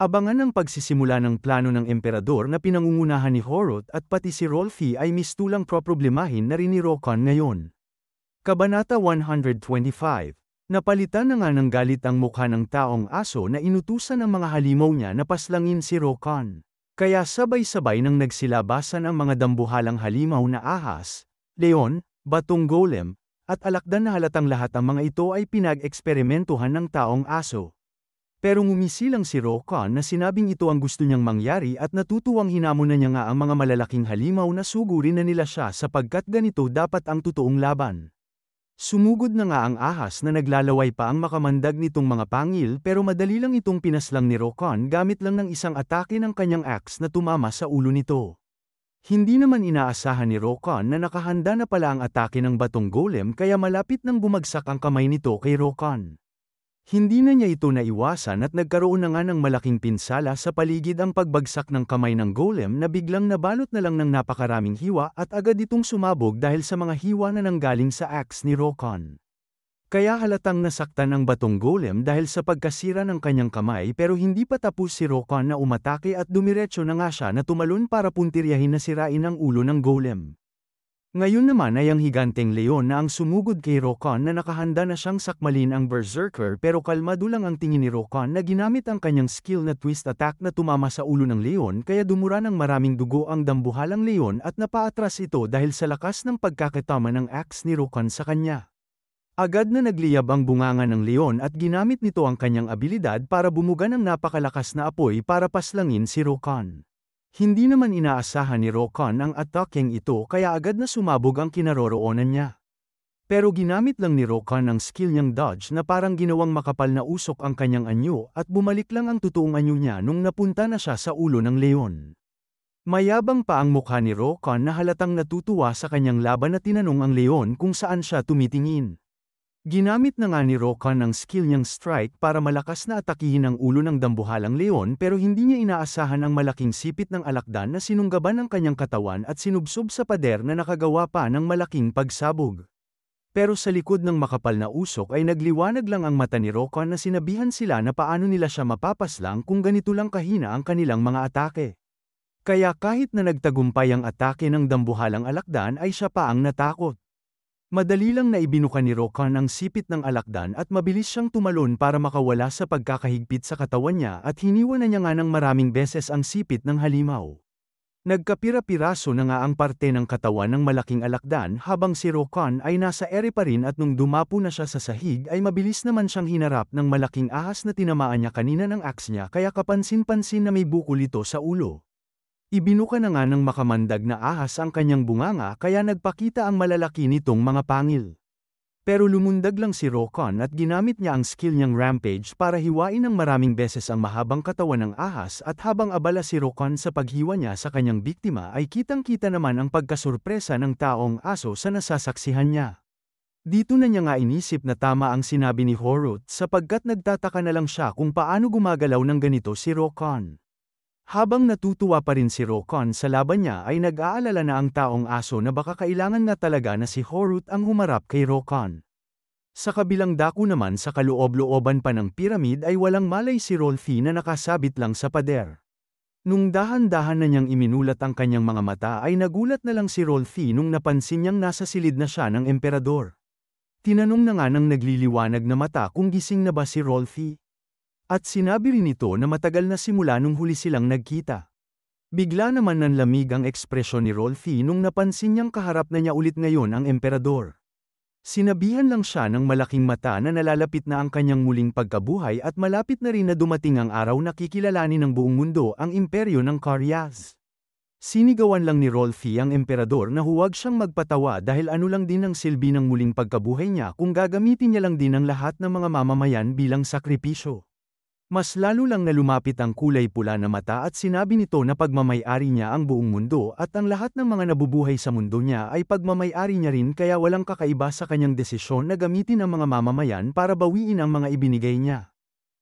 Abangan ang pagsisimula ng plano ng emperador na pinangungunahan ni Horut at pati si Rolfi ay mistulang problemahin na rin ni Rokan ngayon. Kabanata 125. Napalitan na nga ng galit ang mukha ng taong aso na inutusan ng mga halimaw niya na paslangin si Rokan. Kaya sabay-sabay nang nagsilabasan ang mga dambuhalang halimaw na ahas, leon, batong golem, at alakdan na halatang lahat ang mga ito ay pinag-eksperimentuhan ng taong aso. Pero ngumisilang si Rokan na sinabing ito ang gusto niyang mangyari at natutuwang hinamon na niya nga ang mga malalaking halimaw na sugurin na nila siya sapagkat ganito dapat ang totoong laban. Sumugod na nga ang ahas na naglalaway pa ang makamandag nitong mga pangil pero madali lang itong pinaslang ni Rokan gamit lang ng isang atake ng kanyang axe na tumama sa ulo nito. Hindi naman inaasahan ni Rokan na nakahanda na pala ang atake ng batong golem kaya malapit nang bumagsak ang kamay nito kay Rokan. Hindi na niya ito naiwasan at nagkaroon na nga ng malaking pinsala sa paligid ang pagbagsak ng kamay ng golem na biglang nabalot na lang ng napakaraming hiwa at agad itong sumabog dahil sa mga hiwa na nanggaling sa axe ni Rokan. Kaya halatang nasaktan ang batong golem dahil sa pagkasira ng kanyang kamay pero hindi pa tapos si Rokan na umatake at dumiretso na nga siya na tumalon para puntiryahin na sirain ang ulo ng golem. Ngayon naman ay ang higanteng leon na ang sumugod kay Rokan na nakahanda na siyang sakmalin ang berserker pero kalmado lang ang tingin ni Rokan na ginamit ang kanyang skill na twist attack na tumama sa ulo ng leon kaya dumura ng maraming dugo ang dambuhalang leon at napaatras ito dahil sa lakas ng pagkakatama ng axe ni Rokan sa kanya. Agad na nagliyab ang bunganga ng leon at ginamit nito ang kanyang abilidad para bumuga ng napakalakas na apoy para paslangin si Rokan. Hindi naman inaasahan ni Rokan ang atakeng ito kaya agad na sumabog ang kinaroroonan niya. Pero ginamit lang ni Rokan ang skill niyang dodge na parang ginawang makapal na usok ang kanyang anyo at bumalik lang ang totoong anyo niya nung napunta na siya sa ulo ng leon. Mayabang pa ang mukha ni Rokan na halatang natutuwa sa kanyang laban na tinanong ang leon kung saan siya tumitingin. Ginamit na nga ni Rokan ang skill niyang strike para malakas na atakihin ang ulo ng dambuhalang leon pero hindi niya inaasahan ang malaking sipit ng alakdan na sinunggaban ang kanyang katawan at sinubsob sa pader na nakagawa pa ng malaking pagsabog. Pero sa likod ng makapal na usok ay nagliwanag lang ang mata ni Rokan na sinabihan sila na paano nila siya mapapaslang kung ganito lang kahina ang kanilang mga atake. Kaya kahit na nagtagumpay ang atake ng dambuhalang alakdan ay siya pa ang natakot. Madali lang na ibinuka ni Rokan ang sipit ng alakdan at mabilis siyang tumalon para makawala sa pagkakahigpit sa katawan niya at hiniwa na niya nga ng maraming beses ang sipit ng halimaw. Nagkapira-piraso na nga ang parte ng katawan ng malaking alakdan habang si Rokan ay nasa ere pa rin at nung dumapo na siya sa sahig ay mabilis naman siyang hinarap ng malaking ahas na tinamaan niya kanina ng axe niya kaya kapansin-pansin na may bukol ito sa ulo. Ibinuka na nga ng makamandag na ahas ang kanyang bunganga kaya nagpakita ang malalaki nitong mga pangil. Pero lumundag lang si Rokan at ginamit niya ang skill niyang rampage para hiwain ng maraming beses ang mahabang katawan ng ahas at habang abala si Rokan sa paghiwa niya sa kanyang biktima ay kitang-kita naman ang pagkasurpresa ng taong aso sa nasasaksihan niya. Dito na niya nga inisip na tama ang sinabi ni Horut sapagkat nagtataka na lang siya kung paano gumagalaw ng ganito si Rokan. Habang natutuwa pa rin si Rokan sa laban niya ay nag-aalala na ang taong aso na baka kailangan na talaga na si Horut ang humarap kay Rokan. Sa kabilang dako naman sa kaloob-looban pa ng piramid ay walang malay si Rolfi na nakasabit lang sa pader. Nung dahan-dahan na niyang iminulat ang kanyang mga mata ay nagulat na lang si Rolfi nung napansin niyang nasa silid na siya ng emperador. Tinanong na nga ng nagliliwanag na mata kung gising na ba si Rolfi. At sinabi rin ito na matagal na simula nung huli silang nagkita. Bigla naman nanlamig ang ekspresyon ni Rolfi nung napansin niyang kaharap na niya ulit ngayon ang emperador. Sinabihan lang siya ng malaking mata na nalalapit na ang kanyang muling pagkabuhay at malapit na rin na dumating ang araw na kikilalanin ng buong mundo ang imperyo ng Karyas. Sinigawan lang ni Rolfi ang emperador na huwag siyang magpatawa dahil ano lang din ang silbi ng muling pagkabuhay niya kung gagamitin niya lang din ang lahat ng mga mamamayan bilang sakripisyo. Mas lalo lang na lumapit ang kulay pula na mata at sinabi nito na pagmamay-ari niya ang buong mundo at ang lahat ng mga nabubuhay sa mundo niya ay pagmamay-ari niya rin kaya walang kakaiba sa kanyang desisyon na gamitin ang mga mamamayan para bawiin ang mga ibinigay niya.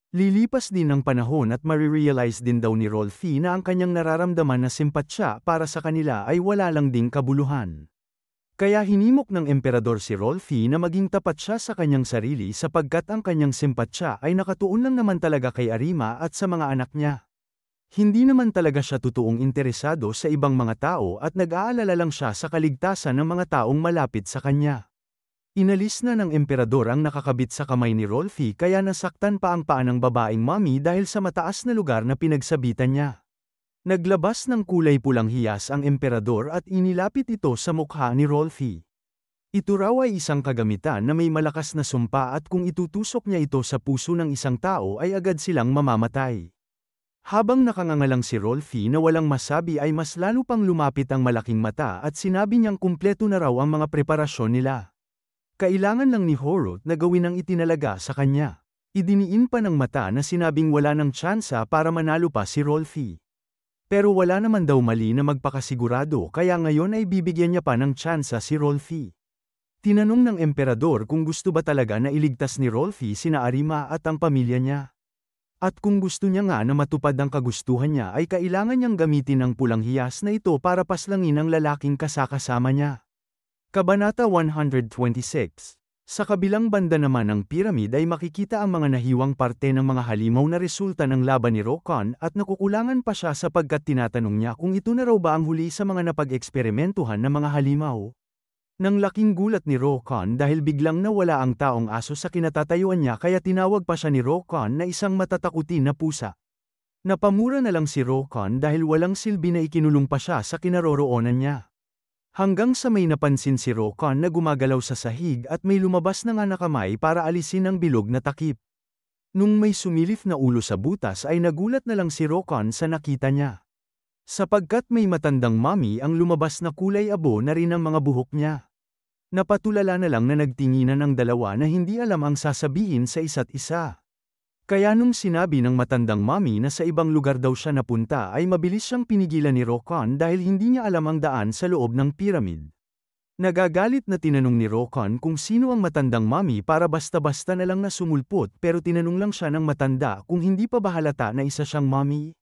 Lilipas din ang panahon at marirealize din daw ni Rolfi na ang kanyang nararamdaman na simpatsya para sa kanila ay wala lang ding kabuluhan. Kaya hinimok ng emperador si Rolfi na maging tapat siya sa kanyang sarili sapagkat ang kanyang simpatsya ay nakatuon lang naman talaga kay Arima at sa mga anak niya. Hindi naman talaga siya totoong interesado sa ibang mga tao at nag-aalala lang siya sa kaligtasan ng mga taong malapit sa kanya. Inalis na ng emperador ang nakakabit sa kamay ni Rolfi kaya nasaktan pa ang paa ng babaeng mommy dahil sa mataas na lugar na pinagsabitan niya. Naglabas ng kulay pulang hiyas ang emperador at inilapit ito sa mukha ni Rolfi. Ito raw ay isang kagamitan na may malakas na sumpa at kung itutusok niya ito sa puso ng isang tao ay agad silang mamamatay. Habang nakangangalang si Rolfi na walang masabi ay mas lalo pang lumapit ang malaking mata at sinabi niyang kumpleto na raw ang mga preparasyon nila. Kailangan lang ni Horot na gawin ang itinalaga sa kanya. Idiniin pa ng mata na sinabing wala ng tsansa para manalo pa si Rolfi. Pero wala naman daw mali na magpakasigurado kaya ngayon ay bibigyan niya pa ng tsansa si Rolfi. Tinanong ng emperador kung gusto ba talaga na iligtas ni Rolfi sina Arima at ang pamilya niya. At kung gusto niya nga na matupad ang kagustuhan niya ay kailangan niyang gamitin ang pulang hiyas na ito para paslangin ang lalaking kasakasama niya. Kabanata 126. Sa kabilang banda naman ng piramid ay makikita ang mga nahiwang parte ng mga halimaw na resulta ng laban ni Rokan at nakukulangan pa siya sapagkat tinatanong niya kung ito na raw ba ang huli sa mga napag-eksperimentuhan ng mga halimaw. Nang laking gulat ni Rokan dahil biglang nawala ang taong aso sa kinatatayuan niya kaya tinawag pa siya ni Rokan na isang matatakutin na pusa. Napamura na lang si Rokan dahil walang silbi na ikinulong pa siya sa kinaroroonan niya. Hanggang sa may napansin si Rokan na gumagalaw sa sahig at may lumabas na nga na kamay para alisin ang bilog na takip. Nung may sumilif na ulo sa butas ay nagulat na lang si Rokan sa nakita niya. Sapagkat may matandang mommy ang lumabas na kulay abo na rin ang mga buhok niya. Napatulala na lang na nagtinginan ang dalawa na hindi alam ang sasabihin sa isa't isa. Kaya nung sinabi ng matandang mommy na sa ibang lugar daw siya napunta ay mabilis siyang pinigilan ni Rokan dahil hindi niya alam ang daan sa loob ng pyramid. Nagagalit na tinanong ni Rokan kung sino ang matandang mommy para basta-basta na lang na sumulpot pero tinanong lang siya ng matanda kung hindi pa ba halata na isa siyang mommy.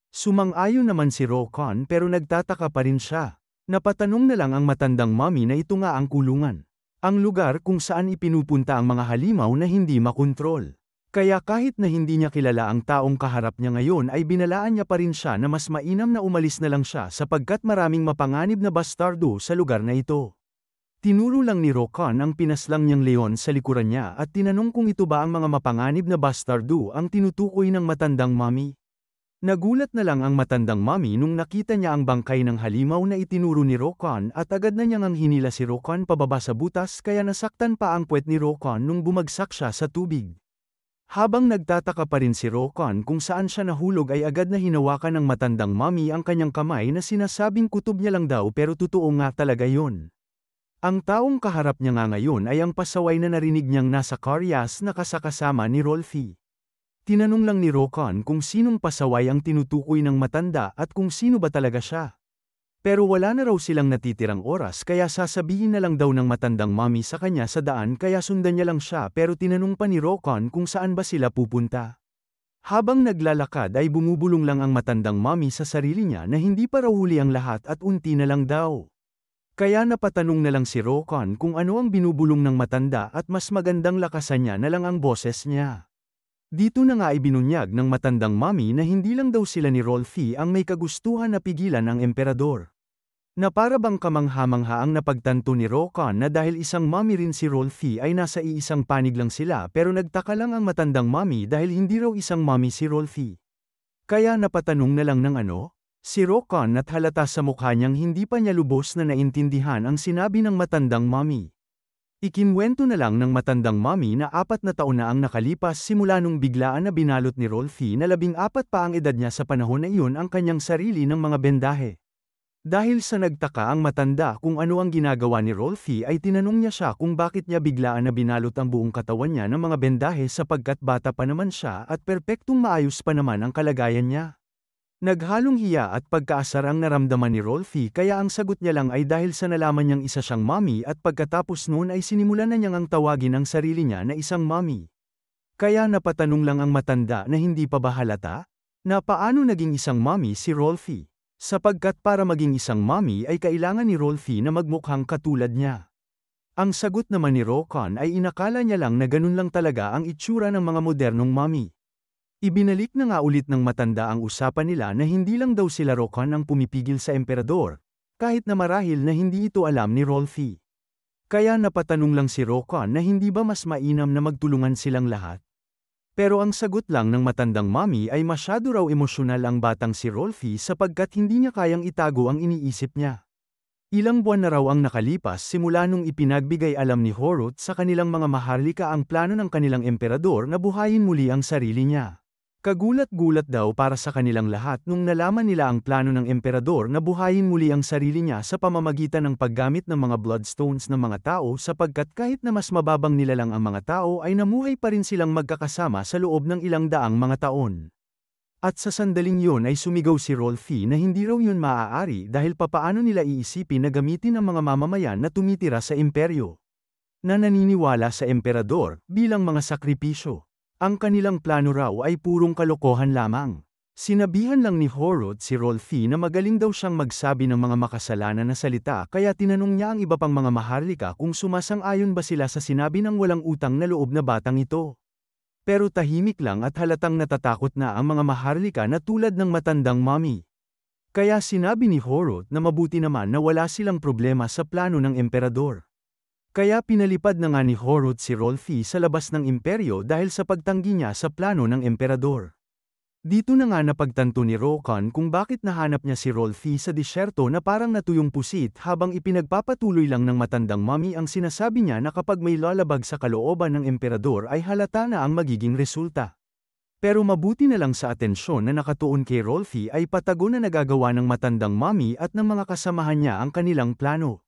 Sumang-ayon naman si Rokan pero nagtataka pa rin siya. Napatanong na lang ang matandang mommy na ito nga ang kulungan. Ang lugar kung saan ipinupunta ang mga halimaw na hindi makontrol. Kaya kahit na hindi niya kilala ang taong kaharap niya ngayon ay binalaan niya pa rin siya na mas mainam na umalis na lang siya sapagkat maraming mapanganib na bastardo sa lugar na ito. Tinuro lang ni Rokan ang pinaslang niyang leon sa likuran niya at tinanong kung ito ba ang mga mapanganib na bastardo ang tinutukoy ng matandang mommy. Nagulat na lang ang matandang mommy nung nakita niya ang bangkay ng halimaw na itinuro ni Rokan at agad na niyang hinila si Rokan pababa sa butas kaya nasaktan pa ang puwet ni Rokan nung bumagsak siya sa tubig. Habang nagtataka pa rin si Rokan kung saan siya nahulog ay agad na hinawakan ng matandang mommy ang kanyang kamay na sinasabing kutob niya lang daw pero totoo nga talaga yon. Ang taong kaharap niya nga ngayon ay ang pasaway na narinig niyang nasa karyas na kasakasama ni Rolfi. Tinanong lang ni Rokan kung sinong pasaway ang tinutukoy ng matanda at kung sino ba talaga siya. Pero wala na raw silang natitirang oras kaya sasabihin na lang daw ng matandang mommy sa kanya sa daan kaya sundan niya lang siya pero tinanong pa ni Rokan kung saan ba sila pupunta. Habang naglalakad ay bumubulong lang ang matandang mommy sa sarili niya na hindi pa raw huli ang lahat at unti na lang daw. Kaya napatanong na lang si Rokan kung ano ang binubulong ng matanda at mas magandang lakasan niya na lang ang boses niya. Dito na nga ay binunyag ng matandang mommy na hindi lang daw sila ni Rolfi ang may kagustuhan na pigilan ang emperador. Na para bang kamangha-mangha ang napagtanto ni Rokan na dahil isang mommy rin si Rolfi ay nasa iisang panig lang sila pero nagtaka lang ang matandang mommy dahil hindi raw isang mommy si Rolfi. Kaya napatanong na lang ng si Rokan at halata sa mukha niyang hindi pa niya lubos na naintindihan ang sinabi ng matandang mommy. Ikinwento na lang ng matandang mommy na 4 na taon na ang nakalipas simula nung biglaan na binalot ni Rolfi na 14 pa ang edad niya sa panahon na iyon ang kanyang sarili ng mga bendahe. Dahil sa nagtaka ang matanda kung ano ang ginagawa ni Rolfi ay tinanong niya siya kung bakit niya biglaan na binalot ang buong katawan niya ng mga bendahe sapagkat bata pa naman siya at perpektong maayos pa naman ang kalagayan niya. Naghalong hiya at pagkaasar ang naramdaman ni Rolfi kaya ang sagot niya lang ay dahil sa nalaman niyang isa siyang mommy at pagkatapos noon ay sinimulan na niyang ang tawagin ang sarili niya na isang mommy. Kaya napatanong lang ang matanda na hindi pa ba halata? Na paano naging isang mommy si Rolfi? Sapagkat para maging isang mommy ay kailangan ni Rolfi na magmukhang katulad niya. Ang sagot naman ni Rokan ay inakala niya lang na ganun lang talaga ang itsura ng mga modernong mommy. Ibinalik na nga ulit ng matanda ang usapan nila na hindi lang daw sila Rokan ang pumipigil sa emperador, kahit na marahil na hindi ito alam ni Rolfi. Kaya napatanong lang si Rokan na hindi ba mas mainam na magtulungan silang lahat? Pero ang sagot lang ng matandang mommy ay masyado raw emosyonal ang batang si Rolfi sapagkat hindi niya kayang itago ang iniisip niya. Ilang buwan na raw ang nakalipas simula nung ipinagbigay alam ni Horut sa kanilang mga maharlika ang plano ng kanilang emperador na buhayin muli ang sarili niya. Kagulat-gulat daw para sa kanilang lahat nung nalaman nila ang plano ng emperador na buhayin muli ang sarili niya sa pamamagitan ng paggamit ng mga bloodstones ng mga tao sapagkat kahit na mas mababang nilalang ang mga tao ay namuhay pa rin silang magkakasama sa loob ng ilang daang mga taon. At sa sandaling yun ay sumigaw si Rolfi na hindi raw yun maaari dahil papaano nila iisipin na gamitin ang mga mamamayan na tumitira sa imperyo na naniniwala sa emperador bilang mga sakripisyo. Ang kanilang plano raw ay purong kalokohan lamang. Sinabihan lang ni Horut si Rolfi na magaling daw siyang magsabi ng mga makasalanan na salita kaya tinanong niya ang iba pang mga maharlika kung sumasang-ayon ba sila sa sinabi ng walang utang na loob na batang ito. Pero tahimik lang at halatang natatakot na ang mga maharlika na tulad ng matandang mommy. Kaya sinabi ni Horut na mabuti naman na wala silang problema sa plano ng emperador. Kaya pinalipad na nga ni Horut si Rolfi sa labas ng imperyo dahil sa pagtanggi niya sa plano ng emperador. Dito na nga napagtanto ni Rokan kung bakit nahanap niya si Rolfi sa disyerto na parang natuyong pusit habang ipinagpapatuloy lang ng matandang mommy ang sinasabi niya na kapag may lalabag sa kalooban ng emperador ay halata na ang magiging resulta. Pero mabuti na lang sa atensyon na nakatuon kay Rolfi ay patago na nagagawa ng matandang mommy at ng mga kasamahan niya ang kanilang plano.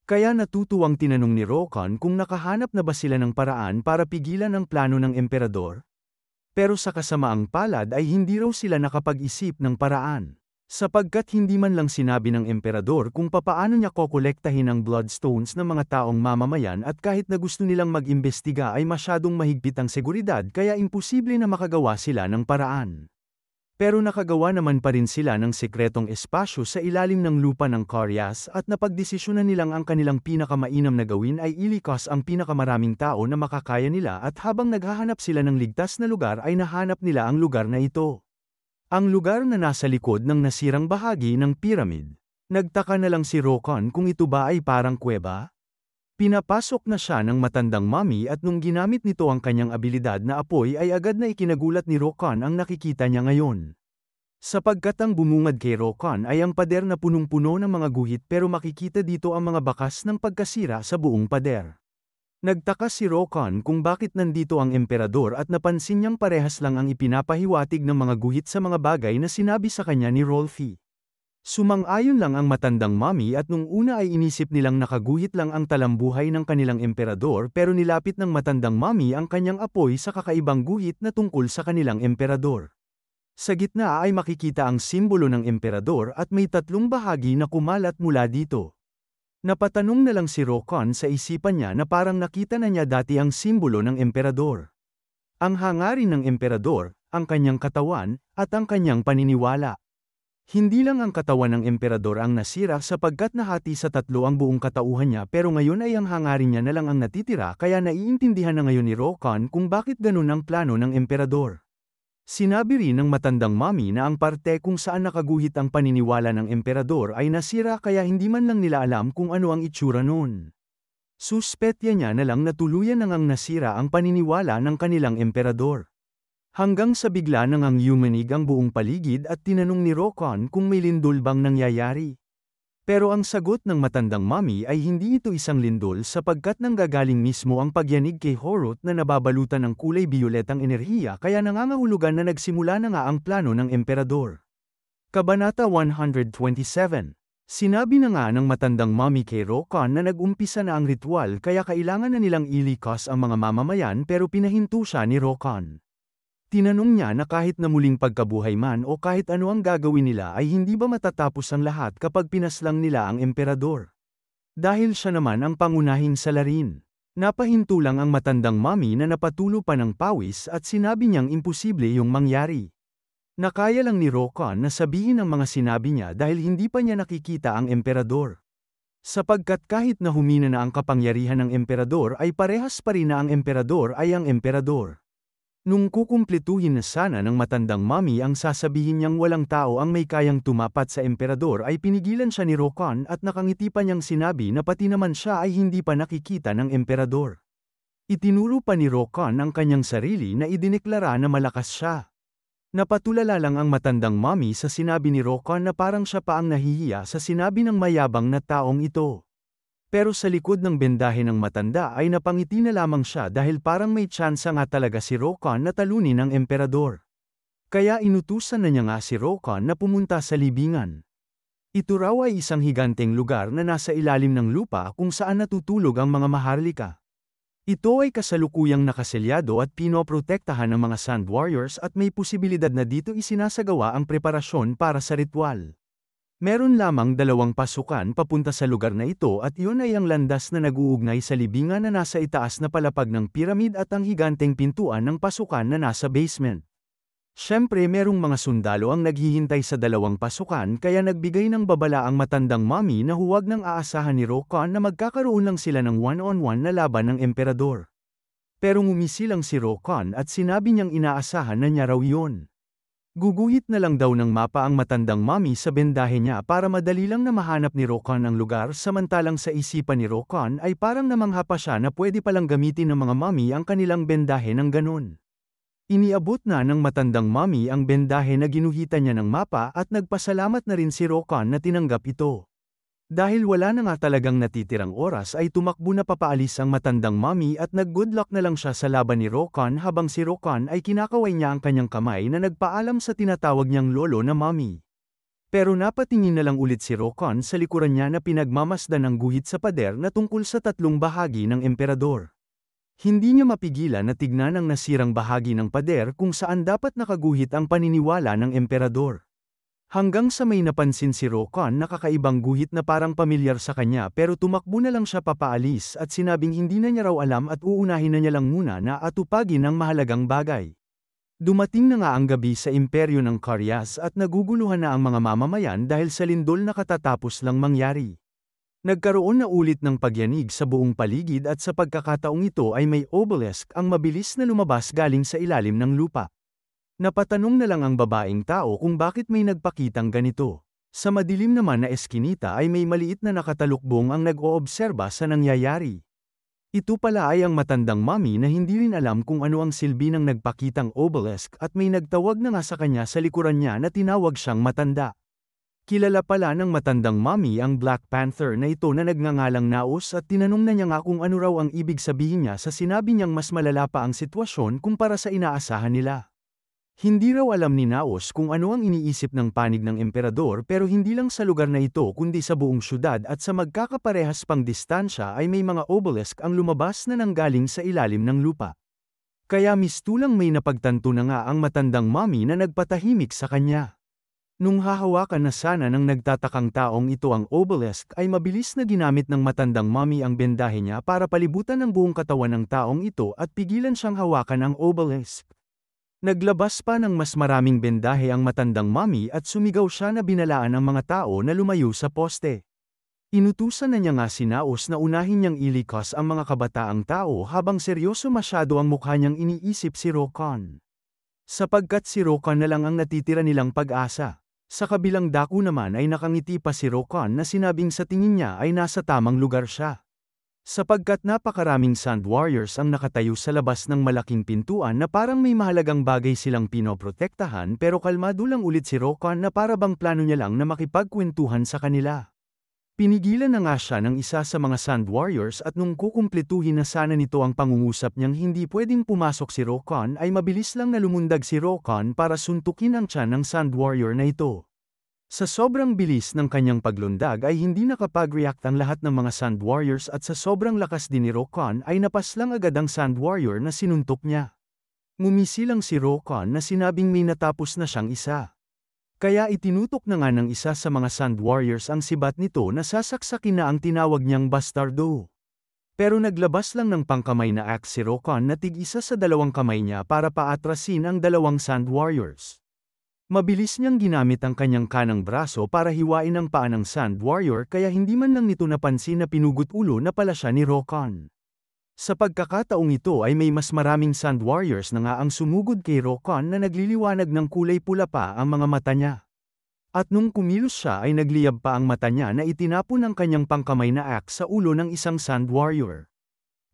Kaya natutuwang tinanong ni Rokan kung nakahanap na ba sila ng paraan para pigilan ang plano ng emperador. Pero sa kasamaang palad ay hindi raw sila nakapag-isip ng paraan. Sapagkat hindi man lang sinabi ng emperador kung papaano niya kokolektahin ang bloodstones ng mga taong mamamayan at kahit na gusto nilang mag-imbestiga ay masyadong mahigpit ang seguridad kaya imposible na makagawa sila ng paraan. Pero nakagawa naman pa rin sila ng sekretong espasyo sa ilalim ng lupa ng Caryas at napagdesisyonan nilang ang kanilang pinakamainam na gawin ay ilikas ang pinakamaraming tao na makakaya nila at habang naghahanap sila ng ligtas na lugar ay nahanap nila ang lugar na ito. Ang lugar na nasa likod ng nasirang bahagi ng pyramid. Nagtaka na lang si Rokan kung ito ba ay parang kuweba? Pinapasok na siya ng matandang mommy at nung ginamit nito ang kanyang abilidad na apoy ay agad na ikinagulat ni Rokan ang nakikita niya ngayon. Sapagkat ang bumungad kay Rokan ay ang pader na punong-puno ng mga guhit pero makikita dito ang mga bakas ng pagkasira sa buong pader. Nagtaka si Rokan kung bakit nandito ang emperador at napansin niyang parehas lang ang ipinapahiwatig ng mga guhit sa mga bagay na sinabi sa kanya ni Rolfi. Sumang-ayon lang ang matandang mommy at nung una ay inisip nilang nakaguhit lang ang talambuhay ng kanilang emperador pero nilapit ng matandang mommy ang kanyang apoy sa kakaibang guhit na tungkol sa kanilang emperador. Sa gitna ay makikita ang simbolo ng emperador at may tatlong bahagi na kumalat mula dito. Napatanong na lang si Rokan sa isipan niya na parang nakita na niya dati ang simbolo ng emperador. Ang hangarin ng emperador, ang kanyang katawan, at ang kanyang paniniwala. Hindi lang ang katawan ng emperador ang nasira sapagkat nahati sa tatlo ang buong katauhan niya pero ngayon ay ang hangarin niya na lang ang natitira kaya naiintindihan na ngayon ni Rokan kung bakit ganun ang plano ng emperador. Sinabi rin ng matandang mommy na ang parte kung saan nakaguhit ang paniniwala ng emperador ay nasira kaya hindi man lang nila alam kung ano ang itsura noon. Suspetya niya na lang na tuluyan nang nasira ang paniniwala ng kanilang emperador. Hanggang sa bigla nang yumanig ang buong paligid at tinanong ni Rokan kung may lindol bang nangyayari. Pero ang sagot ng matandang mommy ay hindi ito isang lindol sapagkat nanggagaling mismo ang pagyanig kay Horut na nababalutan ng kulay bioletang enerhiya kaya nangangahulugan na nagsimula na nga ang plano ng emperador. Kabanata 127. Sinabi na nga ng matandang mommy kay Rokan na nag-umpisa na ang ritual kaya kailangan na nilang ilikas ang mga mamamayan pero pinahinto siya ni Rokan. Tinanong niya na kahit na muling pagkabuhay man o kahit ano ang gagawin nila ay hindi ba matatapos ang lahat kapag pinaslang nila ang emperador. Dahil siya naman ang pangunahing salarin. Napahinto lang ang matandang mommy na napatulo pa ng pawis at sinabi niyang imposible yung mangyari. Nakaya lang ni Rokan na sabihin ang mga sinabi niya dahil hindi pa niya nakikita ang emperador. Sapagkat kahit na humina na ang kapangyarihan ng emperador ay parehas pa rin na ang emperador ay ang emperador. Nung kukumpletuhin na sana ng matandang mami ang sasabihin niyang walang tao ang may kayang tumapat sa emperador ay pinigilan siya ni Rokan at nakangiti pa niyang sinabi na pati naman siya ay hindi pa nakikita ng emperador. Itinuro pa ni Rokan ang kanyang sarili na idineklara na malakas siya. Napatulala lang ang matandang mami sa sinabi ni Rokan na parang siya pa ang nahihiya sa sinabi ng mayabang na taong ito. Pero sa likod ng bendahe ng matanda ay napangiti na lamang siya dahil parang may tsansa nga talaga si Rokan na talunin ang emperador. Kaya inutusan na niya nga si Rokan na pumunta sa libingan. Ito raw ay isang higanteng lugar na nasa ilalim ng lupa kung saan natutulog ang mga maharlika. Ito ay kasalukuyang nakaselyado at pinoprotektahan ng mga Sand Warriors at may posibilidad na dito isinasagawa ang preparasyon para sa ritual. Meron lamang 2 pasukan papunta sa lugar na ito at iyon ay ang landas na nag-uugnay sa libingan na nasa itaas na palapag ng piramid at ang higanteng pintuan ng pasukan na nasa basement. Siyempre merong mga sundalo ang naghihintay sa 2 pasukan kaya nagbigay ng babala ang matandang mami na huwag nang aasahan ni Rokan na magkakaroon lang sila ng one-on-one na laban ng emperador. Pero ngumisi lang si Rokan at sinabi niyang inaasahan na niya raw yun. Guguhit na lang daw ng mapa ang matandang mami sa bendahe niya para madali lang na mahanap ni Rokan ang lugar samantalang sa isipan ni Rokan ay parang namangha pa siya na pwede palang gamitin ng mga mami ang kanilang bendahe ng ganun. Iniabot na ng matandang mami ang bendahe na ginuhitan niya ng mapa at nagpasalamat na rin si Rokan na tinanggap ito. Dahil wala na nga talagang natitirang oras ay tumakbo na papaalis ang matandang mami at nag-good luck na lang siya sa laban ni Rokan habang si Rokan ay kinakaway niya ang kanyang kamay na nagpaalam sa tinatawag niyang lolo na mami. Pero napatingin na lang ulit si Rokan sa likuran niya na pinagmamasdan ng guhit sa pader na tungkol sa 3 bahagi ng emperador. Hindi niya mapigilan na tignan ang nasirang bahagi ng pader kung saan dapat nakaguhit ang paniniwala ng emperador. Hanggang sa may napansin si Rokan na kakaibang guhit na parang pamilyar sa kanya pero tumakbo na lang siya papaalis at sinabing hindi na niya raw alam at uunahin na niya lang muna na atupagin ang mahalagang bagay. Dumating na nga ang gabi sa imperyo ng Karyas at naguguluhan na ang mga mamamayan dahil sa lindol na katatapos lang mangyari. Nagkaroon na ulit ng pagyanig sa buong paligid at sa pagkakataong ito ay may obelisk ang mabilis na lumabas galing sa ilalim ng lupa. Napatanong na lang ang babaeng tao kung bakit may nagpakitang ganito. Sa madilim naman na eskinita ay may maliit na nakatalukbong ang nag-oobserba sa nangyayari. Ito pala ay ang matandang mami na hindi rin alam kung ano ang silbi ng nagpakitang obelisk at may nagtawag na nga sa kanya sa likuran niya na tinawag siyang matanda. Kilala pala ng matandang mami ang Black Panther na ito na nagngangalang Naos at tinanong na niya nga kung ano raw ang ibig sabihin niya sa sinabi niyang mas malala pa ang sitwasyon kumpara sa inaasahan nila. Hindi raw alam ni Naos kung ano ang iniisip ng panig ng emperador pero hindi lang sa lugar na ito kundi sa buong syudad at sa magkakaparehas pang distansya ay may mga obelisk ang lumabas na nanggaling sa ilalim ng lupa. Kaya mistulang may napagtanto na nga ang matandang mami na nagpatahimik sa kanya. Nung hahawakan na sana ng nagtatakang taong ito ang obelisk ay mabilis na ginamit ng matandang mami ang bendahe niya para palibutan ang buong katawan ng taong ito at pigilan siyang hawakan ang obelisk. Naglabas pa ng mas maraming bendahe ang matandang mami at sumigaw siya na binalaan ang mga tao na lumayo sa poste. Inutusan na niya nga si Naos na unahin niyang ilikas ang mga kabataang tao habang seryoso masyado ang mukha niyang iniisip si Rokan. Sapagkat si Rokan na lang ang natitira nilang pag-asa. Sa kabilang dako naman ay nakangiti pa si Rokan na sinabing sa tingin niya ay nasa tamang lugar siya. Sapagkat napakaraming Sand Warriors ang nakatayo sa labas ng malaking pintuan na parang may mahalagang bagay silang pinoprotektahan pero kalmado lang ulit si Rokan na para bang plano niya lang na makipagkwentuhan sa kanila. Pinigilan na nga siya ng isa sa mga Sand Warriors at nung kukumpletuhin na sana nito ang pangungusap niyang hindi pwedeng pumasok si Rokan ay mabilis lang na lumundag si Rokan para suntukin ang tiyan ng Sand Warrior na ito. Sa sobrang bilis ng kanyang paglundag ay hindi nakapag-react ang lahat ng mga Sand Warriors at sa sobrang lakas din ni Rokan ay napaslang agad ang Sand Warrior na sinuntok niya. Ngumisi lang si Rokan na sinabing may natapos na siyang isa. Kaya itinutok na nga ng isa sa mga Sand Warriors ang sibat nito na sasaksakin na ang tinawag niyang bastardo. Pero naglabas lang ng pangkamay na axe si Rokan na tig-isa sa 2 kamay niya para paatrasin ang 2 Sand Warriors. Mabilis niyang ginamit ang kanyang kanang braso para hiwain ang paa ng Sand Warrior kaya hindi man lang nito napansin na pinugot ulo na pala siya ni Rokan. Sa pagkakataong ito ay may mas maraming Sand Warriors na nga ang sumugod kay Rokon na nagliliwanag ng kulay pula pa ang mga mata niya. At nung kumilos siya ay nagliyab pa ang mata niya na itinapon ang kanyang pangkamay na axe sa ulo ng isang Sand Warrior.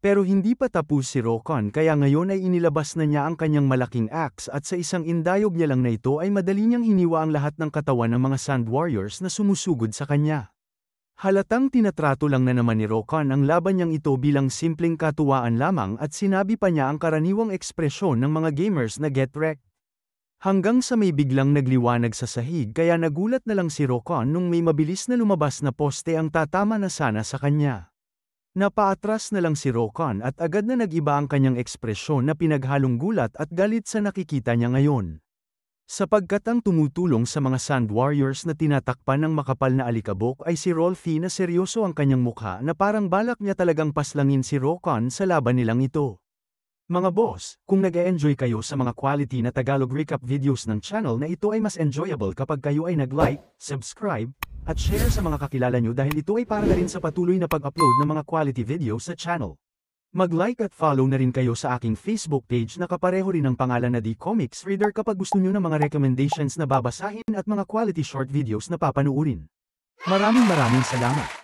Pero hindi pa tapos si Rokon kaya ngayon ay inilabas na niya ang kanyang malaking axe at sa isang indayog niya lang na ito ay madali niyang hiniwa ang lahat ng katawan ng mga Sand Warriors na sumusugod sa kanya. Halatang tinatrato lang na naman ni Rokon ang laban niyang ito bilang simpleng katuwaan lamang at sinabi pa niya ang karaniwang ekspresyon ng mga gamers na get wrecked. Hanggang sa may biglang nagliwanag sa sahig kaya nagulat na lang si Rokon nung may mabilis na lumabas na poste ang tatama na sana sa kanya. Napaatras na lang si Rokon at agad na nag-iba ang kanyang ekspresyon na pinaghalong gulat at galit sa nakikita niya ngayon. Sapagkat ang tumutulong sa mga Sand Warriors na tinatakpan ng makapal na alikabok ay si Rolfie na seryoso ang kanyang mukha na parang balak niya talagang paslangin si Rokon sa laban nilang ito. Mga boss, kung nag-e-enjoy kayo sa mga quality na Tagalog recap videos ng channel na ito ay mas enjoyable kapag kayo ay nag-like, subscribe, at share sa mga kakilala nyo dahil ito ay para na rin sa patuloy na pag-upload ng mga quality videos sa channel. Mag-like at follow na rin kayo sa aking Facebook page na kapareho rin ang pangalan na The Comics Reader kapag gusto nyo ng mga recommendations na babasahin at mga quality short videos na papanuurin. Maraming salamat!